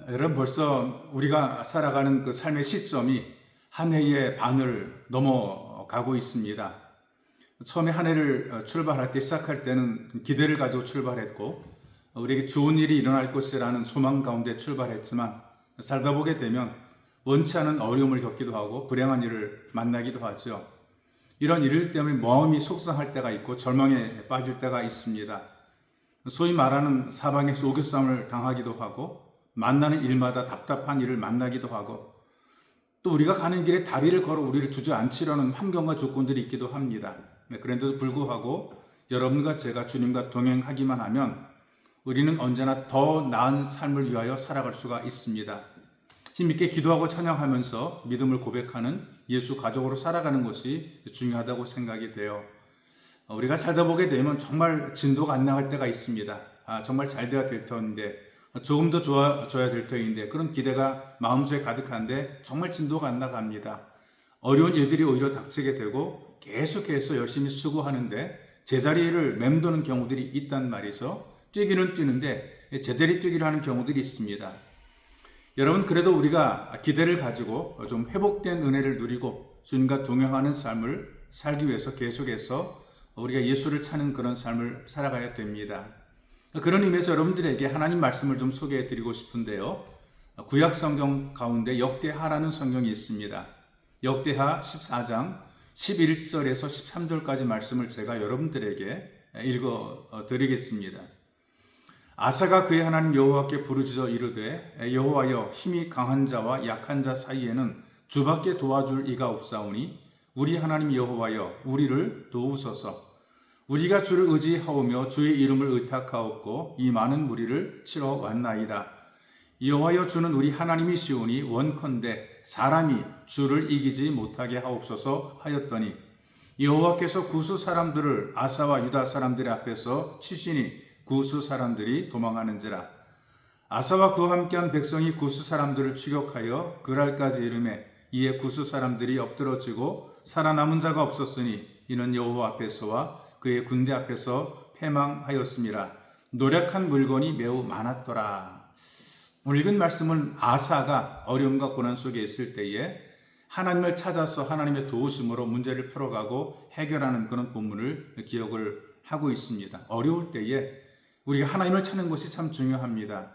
여러분, 벌써 우리가 살아가는 그 삶의 시점이 한 해의 반을 넘어가고 있습니다. 처음에 한 해를 출발할 때, 시작할 때는 기대를 가지고 출발했고, 우리에게 좋은 일이 일어날 것이라는 소망 가운데 출발했지만, 살다 보게 되면 원치 않은 어려움을 겪기도 하고 불행한 일을 만나기도 하죠. 이런 일들 때문에 마음이 속상할 때가 있고 절망에 빠질 때가 있습니다. 소위 말하는 사방에 소교쌈을 당하기도 하고, 만나는 일마다 답답한 일을 만나기도 하고, 또 우리가 가는 길에 다리를 걸어 우리를 주저앉히려는 환경과 조건들이 있기도 합니다. 그런데도 불구하고 여러분과 제가 주님과 동행하기만 하면 우리는 언제나 더 나은 삶을 위하여 살아갈 수가 있습니다. 힘있게 기도하고 찬양하면서 믿음을 고백하는 예수 가족으로 살아가는 것이 중요하다고 생각이 돼요. 우리가 살다 보게 되면 정말 진도가 안 나갈 때가 있습니다. 정말 잘 돼야 될 터인데, 조금 더 좋아져야 될 터인데, 그런 기대가 마음속에 가득한데 정말 진도가 안 나갑니다. 어려운 일들이 오히려 닥치게 되고 계속해서 열심히 수고하는데 제자리를 맴도는 경우들이 있단 말이죠. 뛰기는 뛰는데 제자리 뛰기를 하는 경우들이 있습니다. 여러분, 그래도 우리가 기대를 가지고 좀 회복된 은혜를 누리고 주님과 동행하는 삶을 살기 위해서 계속해서 우리가 예수를 찾는 그런 삶을 살아가야 됩니다. 그런 의미에서 여러분들에게 하나님 말씀을 좀 소개해 드리고 싶은데요. 구약 성경 가운데 역대하라는 성경이 있습니다. 역대하 14장 11절에서 13절까지 말씀을 제가 여러분들에게 읽어 드리겠습니다. 아사가 그의 하나님 여호와께 부르짖어 이르되, 여호와여, 힘이 강한 자와 약한 자 사이에는 주밖에 도와줄 이가 없사오니 우리 하나님 여호와여, 우리를 도우소서. 우리가 주를 의지하오며 주의 이름을 의탁하옵고 이 많은 무리를 치러 왔나이다. 여호와여, 주는 우리 하나님이시오니 원컨대 사람이 주를 이기지 못하게 하옵소서 하였더니, 여호와께서 구스 사람들을 아사와 유다 사람들의 앞에서 치시니 구스 사람들이 도망하는지라. 아사와 그와 함께한 백성이 구스 사람들을 추격하여 그랄까지 이르매, 이에 구스 사람들이 엎드러지고 살아남은 자가 없었으니 이는 여호와 앞에서와 그의 군대 앞에서 패망하였음이라. 노력한 물건이 매우 많았더라. 오늘 읽은 말씀은 아사가 어려움과 고난 속에 있을 때에 하나님을 찾아서 하나님의 도우심으로 문제를 풀어가고 해결하는 그런 본문을 기억을 하고 있습니다. 어려울 때에 우리가 하나님을 찾는 것이 참 중요합니다.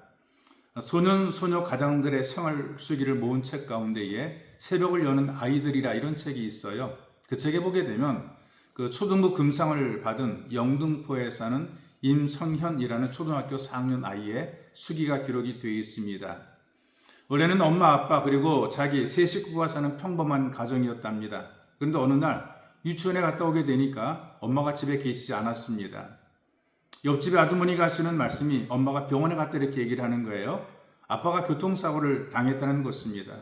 소년, 소녀 가장들의 생활 수기를 모은 책 가운데에 새벽을 여는 아이들이라 이런 책이 있어요. 그 책에 보게 되면 그 초등부 금상을 받은 영등포에 사는 임성현이라는 초등학교 4학년 아이의 수기가 기록이 되어 있습니다. 원래는 엄마, 아빠 그리고 자기 세 식구가 사는 평범한 가정이었답니다. 그런데 어느 날 유치원에 갔다 오게 되니까 엄마가 집에 계시지 않았습니다. 옆집에 아주머니가 하시는 말씀이 엄마가 병원에 갔다 이렇게 얘기를 하는 거예요. 아빠가 교통사고를 당했다는 것입니다.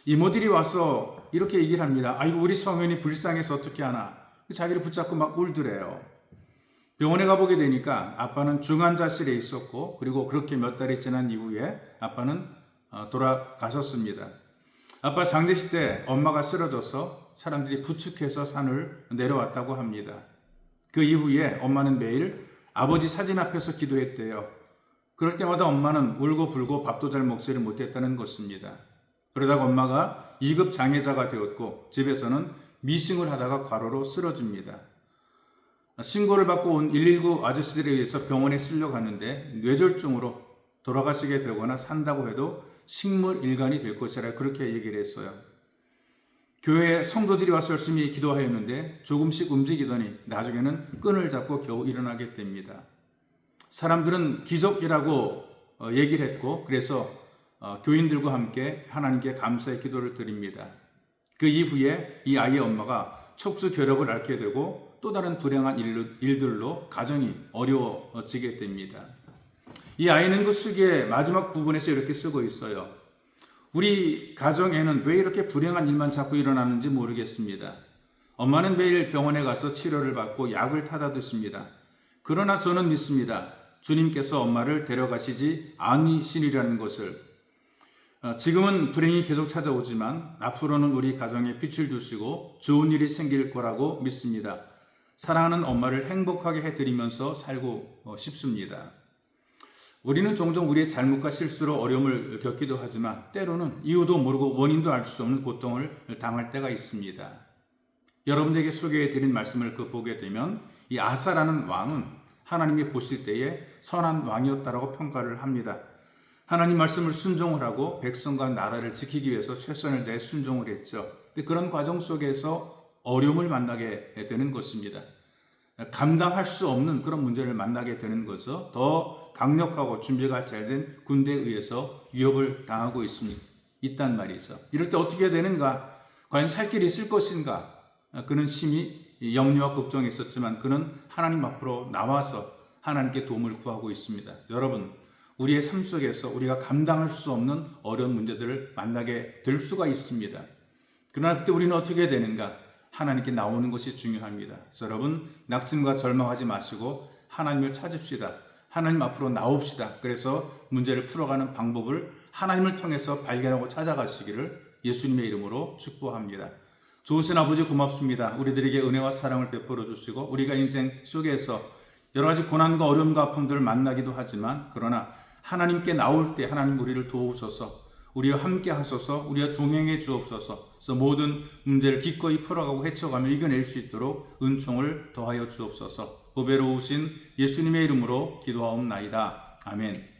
이모들이 와서 이렇게 얘기를 합니다. 아이고, 우리 성현이 불쌍해서 어떻게 하나. 자기를 붙잡고 막 울더래요. 병원에 가보게 되니까 아빠는 중환자실에 있었고, 그리고 그렇게 몇 달이 지난 이후에 아빠는 돌아가셨습니다. 아빠 장례식 때 엄마가 쓰러져서 사람들이 부축해서 산을 내려왔다고 합니다. 그 이후에 엄마는 매일 아버지 사진 앞에서 기도했대요. 그럴 때마다 엄마는 울고 불고 밥도 잘 먹지를 못했다는 것입니다. 그러다가 엄마가 2급 장애자가 되었고 집에서는 미싱을 하다가 과로로 쓰러집니다. 신고를 받고 온 119 아저씨들에 의해서 병원에 실려갔는데 뇌졸중으로 돌아가시게 되거나 산다고 해도 식물일간이 될 것이라 그렇게 얘기를 했어요. 교회에 성도들이 와서 열심히 기도하였는데 조금씩 움직이더니 나중에는 끈을 잡고 겨우 일어나게 됩니다. 사람들은 기적이라고 얘기를 했고, 그래서 교인들과 함께 하나님께 감사의 기도를 드립니다. 그 이후에 이 아이의 엄마가 척추 결핵을 앓게 되고 또 다른 불행한 일들로 가정이 어려워지게 됩니다. 이 아이는 그 수기의 마지막 부분에서 이렇게 쓰고 있어요. 우리 가정에는 왜 이렇게 불행한 일만 자꾸 일어나는지 모르겠습니다. 엄마는 매일 병원에 가서 치료를 받고 약을 타다 드십니다. 그러나 저는 믿습니다. 주님께서 엄마를 데려가시지 않으시리라는 것을. 지금은 불행이 계속 찾아오지만 앞으로는 우리 가정에 빛을 주시고 좋은 일이 생길 거라고 믿습니다. 사랑하는 엄마를 행복하게 해드리면서 살고 싶습니다. 우리는 종종 우리의 잘못과 실수로 어려움을 겪기도 하지만 때로는 이유도 모르고 원인도 알 수 없는 고통을 당할 때가 있습니다. 여러분에게 소개해드린 말씀을 보게 되면 이 아사라는 왕은 하나님이 보실 때에 선한 왕이었다라고 평가를 합니다. 하나님 말씀을 순종을 하고 백성과 나라를 지키기 위해서 최선을 다해 순종을 했죠. 그런 과정 속에서 어려움을 만나게 되는 것입니다. 감당할 수 없는 그런 문제를 만나게 되는 것은 더 강력하고 준비가 잘 된 군대에 의해서 위협을 당하고 있단 말이죠. 이럴 때 어떻게 되는가? 과연 살 길이 있을 것인가? 그는 심히 염려와 걱정이 있었지만 그는 하나님 앞으로 나와서 하나님께 도움을 구하고 있습니다. 여러분, 우리의 삶 속에서 우리가 감당할 수 없는 어려운 문제들을 만나게 될 수가 있습니다. 그러나 그때 우리는 어떻게 되는가? 하나님께 나오는 것이 중요합니다. 그래서 여러분, 낙심과 절망하지 마시고 하나님을 찾읍시다. 하나님 앞으로 나옵시다. 그래서 문제를 풀어가는 방법을 하나님을 통해서 발견하고 찾아가시기를 예수님의 이름으로 축복합니다. 좋으신 아버지 고맙습니다. 우리들에게 은혜와 사랑을 베풀어 주시고 우리가 인생 속에서 여러 가지 고난과 어려움과 아픔들을 만나기도 하지만 그러나 하나님께 나올 때 하나님 우리를 도우소서, 우리와 함께 하소서, 우리와 동행해 주옵소서. 그래서 모든 문제를 기꺼이 풀어가고 헤쳐가며 이겨낼 수 있도록 은총을 더하여 주옵소서. 보배로우신 예수님의 이름으로 기도하옵나이다. 아멘.